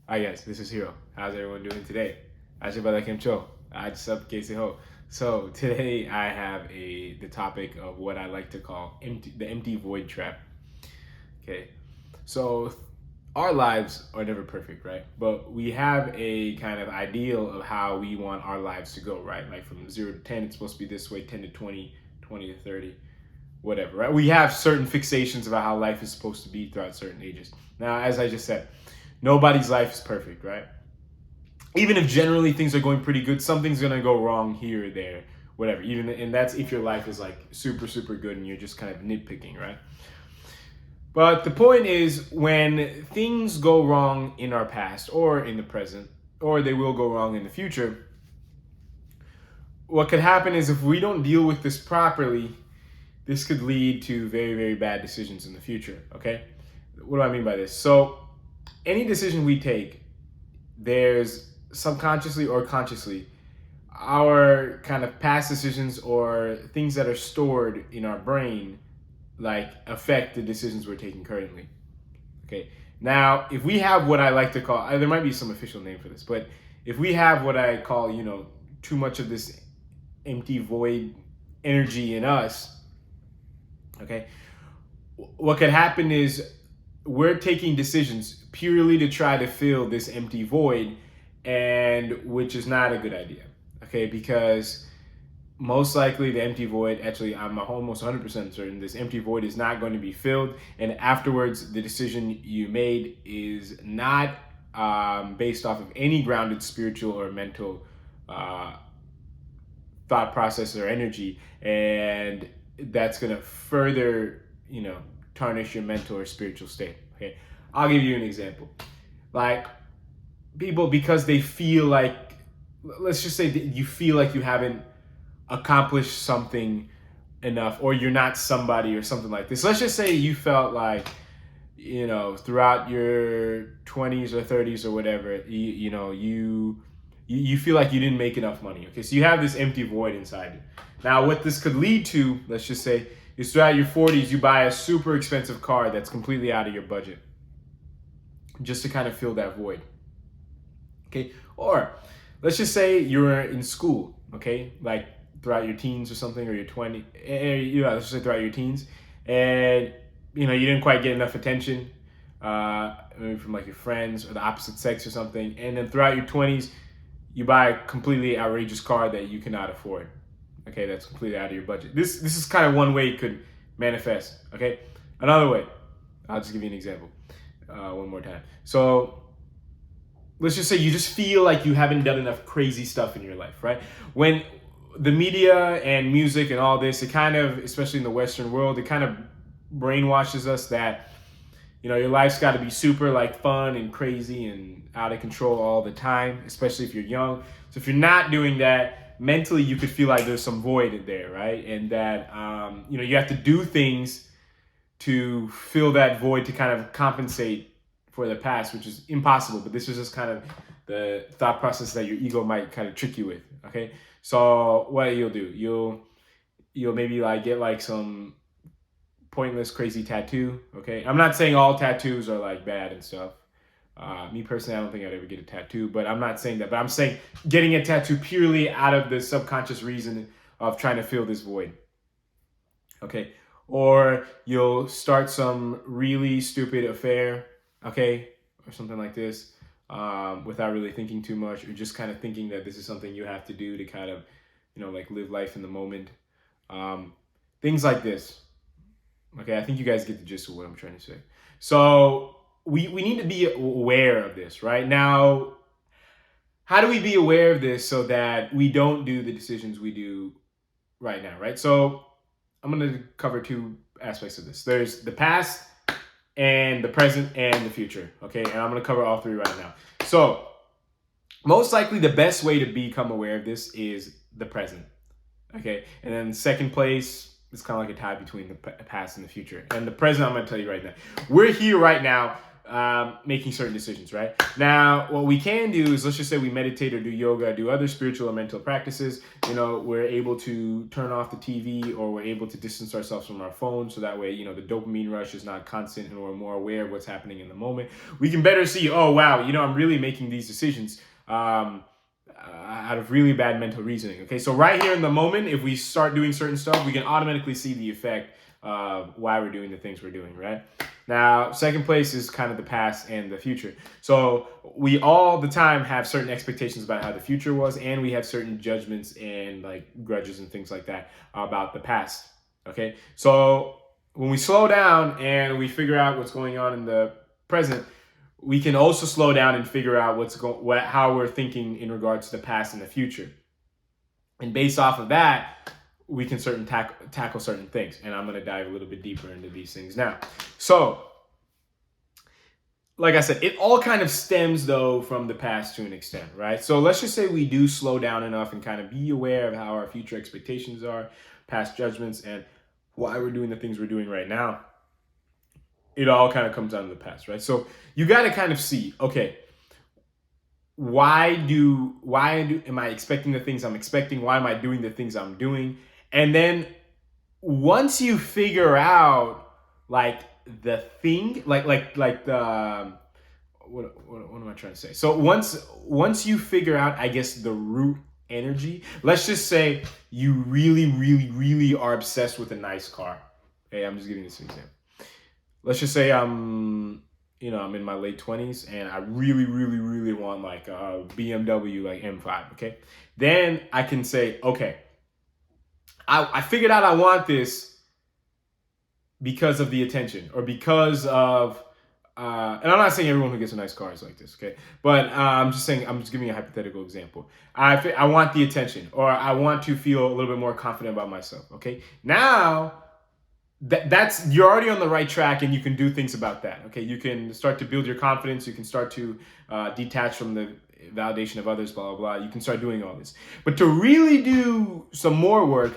Hi guys, this is Hiro. How's everyone doing today? Aje Balakim Cho. Sub Casey Ho. So today I have the topic of what I like to call the empty void trap. Okay, so our lives are never perfect, right? But we have a kind of ideal of how we want our lives to go, right? Like from 0 to 10, it's supposed to be this way, 10 to 20, 20 to 30, whatever, right? We have certain fixations about how life is supposed to be throughout certain ages. Now, as I just said, nobody's life is perfect, right? Even if generally things are going pretty good, something's gonna go wrong here or there, whatever. Even and that's if your life is like super super good and you're just kind of nitpicking, right? But the point is when things go wrong in our past or in the present, or they will go wrong in the future, what could happen is if we don't deal with this properly, this could lead to very very bad decisions in the future. Okay, what do I mean by this? So any decision we take, there's subconsciously or consciously our kind of past decisions or things that are stored in our brain like affect the decisions we're taking currently. Okay, now if we have what I like to call, there might be some official name for this, but if we have what I call, too much of this empty void energy in us, okay, what could happen is we're taking decisions purely to try to fill this empty void, and which is not a good idea. Okay, because most likely the empty void, actually I'm almost 100% certain this empty void is not going to be filled, and afterwards the decision you made is not based off of any grounded spiritual or mental uh, thought process or energy, and that's going to further tarnish your mental or spiritual state. Okay, I'll give you an example. Like people, because they feel like, let's just say that you feel like you haven't accomplished something enough, or you're not somebody or something like this. Let's just say you felt like, throughout your 20s or 30s or whatever, you feel like you didn't make enough money. Okay, so you have this empty void inside you. Now what this could lead to, let's just say, is throughout your 40s you buy a super expensive car that's completely out of your budget just to kind of fill that void. Okay, or let's just say you're in school, okay, like throughout your teens or something, or your 20, let's just say throughout your teens, and you didn't quite get enough attention, maybe from like your friends or the opposite sex or something, and then throughout your 20s you buy a completely outrageous car that you cannot afford. Okay, that's completely out of your budget. This is kind of one way it could manifest. Okay, another way, I'll just give you an example one more time. So let's just say you just feel like you haven't done enough crazy stuff in your life, right? When the media and music and all this, it kind of, especially in the Western world, it kind of brainwashes us that, your life's got to be super like fun and crazy and out of control all the time, especially if you're young. So if you're not doing that, mentally you could feel like there's some void in there, right? And that, you have to do things to fill that void to kind of compensate for the past, which is impossible. But this is just kind of the thought process that your ego might kind of trick you with. Okay, so what you'll do, you'll maybe like get like some pointless crazy tattoo. Okay, I'm not saying all tattoos are like bad and stuff. Me personally, I don't think I'd ever get a tattoo, but I'm not saying that. But I'm saying getting a tattoo purely out of the subconscious reason of trying to fill this void. Okay, or you'll start some really stupid affair, okay, or something like this, without really thinking too much, or just kind of thinking that this is something you have to do to kind of, like live life in the moment. Um, Things like this. Okay, I think you guys get the gist of what I'm trying to say. So we need to be aware of this, right? Now, how do we be aware of this so that we don't do the decisions we do right now, right? So I'm going to cover two aspects of this. There's the past and the present and the future, okay? And I'm going to cover all three right now. So most likely the best way to become aware of this is the present, okay? And then second place is kind of like a tie between the past and the future. And the present, I'm going to tell you right now. We're here right now. making certain decisions, right? Now, what we can do is, let's just say we meditate or do yoga, do other spiritual or mental practices. We're able to turn off the TV, or we're able to distance ourselves from our phone, so that way, the dopamine rush is not constant and we're more aware of what's happening in the moment. We can better see, oh, wow, I'm really making these decisions out of really bad mental reasoning. Okay, so right here in the moment, if we start doing certain stuff, we can automatically see the effect of why we're doing the things we're doing, right? Now, second place is kind of the past and the future. So we all the time have certain expectations about how the future was, and we have certain judgments and like grudges and things like that about the past. Okay, so when we slow down and we figure out what's going on in the present, we can also slow down and figure out how we're thinking in regards to the past and the future. And based off of that, we can tackle certain things. And I'm going to dive a little bit deeper into these things now. So, like I said, it all kind of stems, though, from the past to an extent, right? So let's just say we do slow down enough and kind of be aware of how our future expectations are, past judgments, and why we're doing the things we're doing right now. It all kind of comes down to the past, right? So you got to kind of see, okay, why am I expecting the things I'm expecting? Why am I doing the things I'm doing? And then once you figure out like the thing, like the what am I trying to say? So once you figure out, I guess, the root energy, let's just say you really, really, really are obsessed with a nice car. Okay, I'm just giving this an example. Let's just say I'm in my late 20s and I really, really, really want like a BMW like M5, okay? Then I can say, okay, I figured out I want this because of the attention, or because of, and I'm not saying everyone who gets a nice car is like this, okay? But I'm just giving you a hypothetical example. I want the attention, or I want to feel a little bit more confident about myself, okay? Now, that's you're already on the right track, and you can do things about that. Okay, you can start to build your confidence. You can start to detach from the validation of others. Blah blah blah. You can start doing all this, but to really do some more work,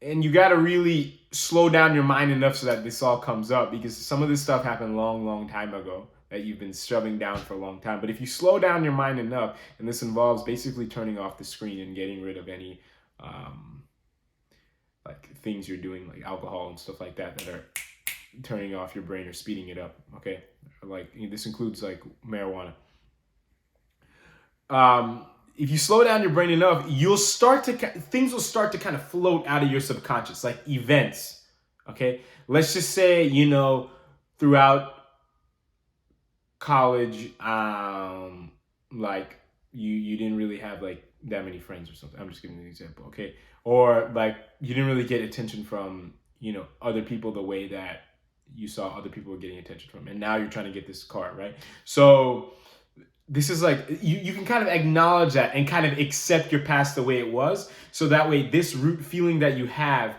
and you got to really slow down your mind enough so that this all comes up, because some of this stuff happened long time ago that you've been shoving down for a long time. But if you slow down your mind enough, and this involves basically turning off the screen and getting rid of any like things you're doing, like alcohol and stuff like that are turning off your brain or speeding it up, okay? Like this includes like marijuana. If you slow down your brain enough, things will start to kind of float out of your subconscious, like events, okay? Let's just say, throughout college, like you didn't really have like that many friends or something. I'm just giving you an example, okay? Or like you didn't really get attention from, other people the way that you saw other people were getting attention from. And now you're trying to get this car, right? So this is like, you can kind of acknowledge that and kind of accept your past the way it was. So that way this root feeling that you have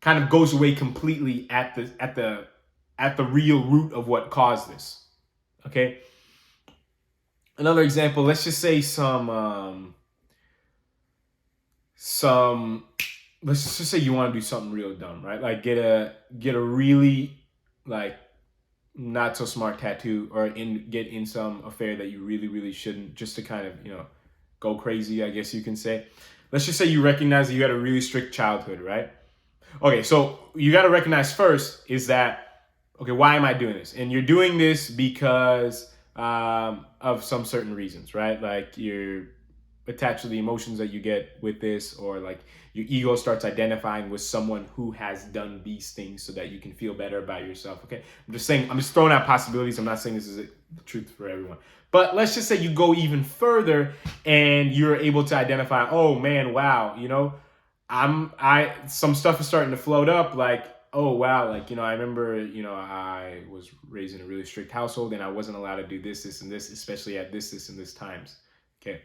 kind of goes away completely at the real root of what caused this, okay? Another example, let's just say let's just say you want to do something real dumb, right? Like get a really like not so smart tattoo, or get in some affair that you really, really shouldn't, just to kind of, go crazy, I guess you can say. Let's just say you recognize that you had a really strict childhood, right? Okay, so you got to recognize first is that, okay, why am I doing this? And you're doing this because of some certain reasons, right? Like you're attached to the emotions that you get with this, or like your ego starts identifying with someone who has done these things so that you can feel better about yourself, okay? I'm just throwing out possibilities. I'm not saying this is the truth for everyone. But let's just say you go even further and you're able to identify, oh man, wow, some stuff is starting to float up, like, oh wow, like, I remember, I was raised in a really strict household and I wasn't allowed to do this, and this, especially at this, and this times, okay?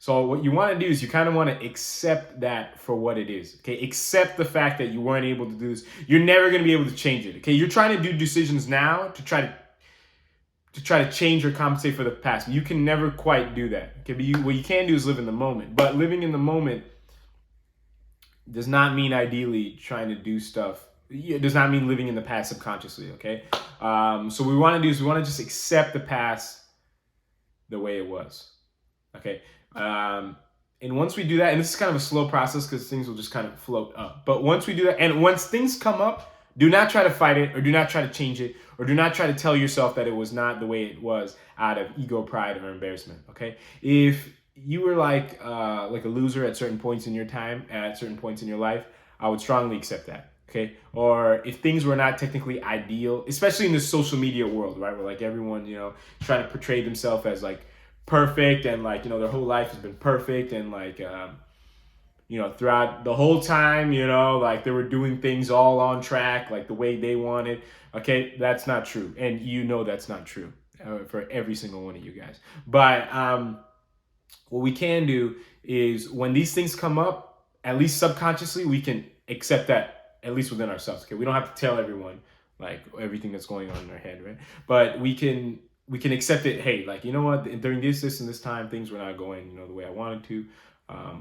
So what you want to do is you kind of want to accept that for what it is, okay? Accept the fact that you weren't able to do this. You're never going to be able to change it, okay? You're trying to do decisions now to try to change or compensate for the past. You can never quite do that, okay? But what you can do is live in the moment. But living in the moment does not mean ideally trying to do stuff it does not mean living in the past subconsciously, okay? So what we want to do is we want to just accept the past the way it was, okay? And once we do that, and this is kind of a slow process because things will just kind of float up. But once we do that, and once things come up, do not try to fight it, or do not try to change it, or do not try to tell yourself that it was not the way it was out of ego, pride, or embarrassment, okay? If you were like a loser at certain points in your time, at certain points in your life, I would strongly accept that, okay? Or if things were not technically ideal, especially in the social media world, right? Where like everyone, trying to portray themselves as like perfect and like, their whole life has been perfect and like, throughout the whole time, like they were doing things all on track, like the way they wanted. Okay, that's not true. And that's not true for every single one of you guys. But what we can do is when these things come up, at least subconsciously, we can accept that, at least within ourselves. Okay, we don't have to tell everyone like everything that's going on in our head, right? But we can accept it. Hey, like, you know what? During this and this time, things were not going, the way I wanted to.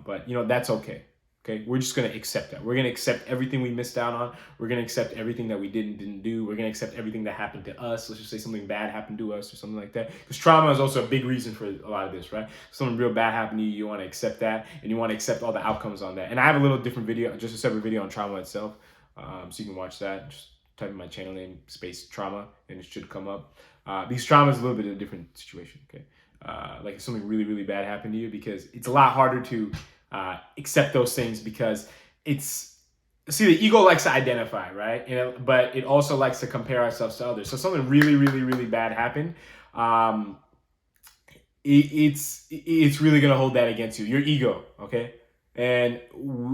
But that's okay. Okay, we're just gonna accept that. We're gonna accept everything we missed out on. We're gonna accept everything that we didn't do. We're gonna accept everything that happened to us. Let's just say something bad happened to us or something like that. Because trauma is also a big reason for a lot of this, right? Something real bad happened to you. You want to accept that, and you want to accept all the outcomes on that. And I have a little different video, just a separate video on trauma itself, so you can watch that. Just type in my channel name space trauma, and it should come up. Because trauma is a little bit of a different situation. Okay, like if something really, really bad happened to you, because it's a lot harder to accept those things, because the ego likes to identify, right? But it also likes to compare ourselves to others. So something really, really, really bad happened. It's really gonna hold that against you, your ego, okay? And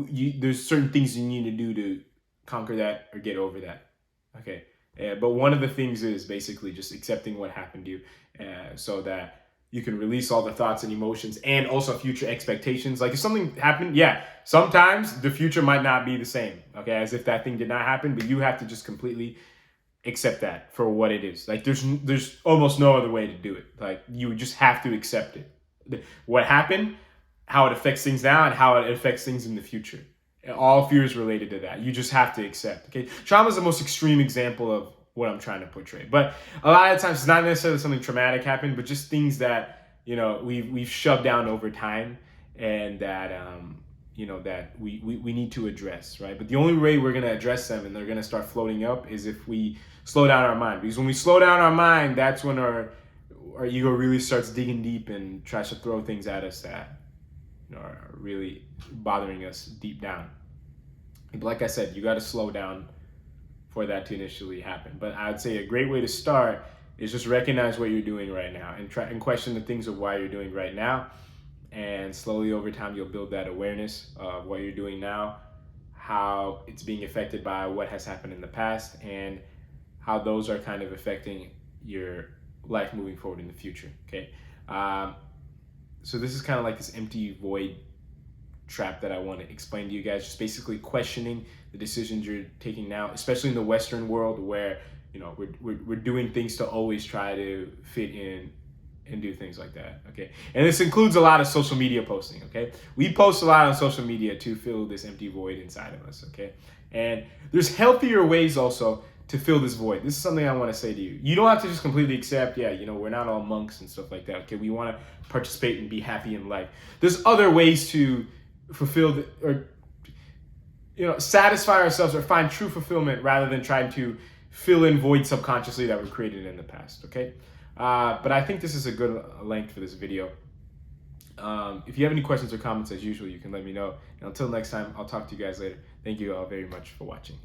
there's certain things you need to do to conquer that or get over that, okay? But one of the things is basically just accepting what happened to you, so that you can release all the thoughts and emotions and also future expectations. Like if something happened, sometimes the future might not be the same, okay, as if that thing did not happen, but you have to just completely accept that for what it is. Like there's almost no other way to do it. Like you just have to accept it. What happened, how it affects things now, and how it affects things in the future. All fear is related to that. You just have to accept, okay? Trauma is the most extreme example of what I'm trying to portray. But a lot of times it's not necessarily something traumatic happened, but just things that, we've shoved down over time, and that, that we need to address, right? But the only way we're going to address them and they're going to start floating up is if we slow down our mind. Because when we slow down our mind, that's when our ego really starts digging deep and tries to throw things at us that are really bothering us deep down. But like I said, you got to slow down for that to initially happen. But I'd say a great way to start is just recognize what you're doing right now and try and question the things of why you're doing right now. And slowly over time, you'll build that awareness of what you're doing now, how it's being affected by what has happened in the past, and how those are kind of affecting your life moving forward in the future, okay? So this is kind of like this empty void trap that I want to explain to you guys, just basically questioning the decisions you're taking now, especially in the Western world where, we're doing things to always try to fit in and do things like that, okay? And this includes a lot of social media posting, okay? We post a lot on social media to fill this empty void inside of us, okay? And there's healthier ways also to fill this void. This is something I want to say to you. You don't have to just completely accept, we're not all monks and stuff like that, okay? We want to participate and be happy in life. There's other ways to fulfill satisfy ourselves or find true fulfillment rather than trying to fill in voids subconsciously that were created in the past, okay? But I think this is a good length for this video. If you have any questions or comments, as usual, you can let me know. And until next time, I'll talk to you guys later. Thank you all very much for watching.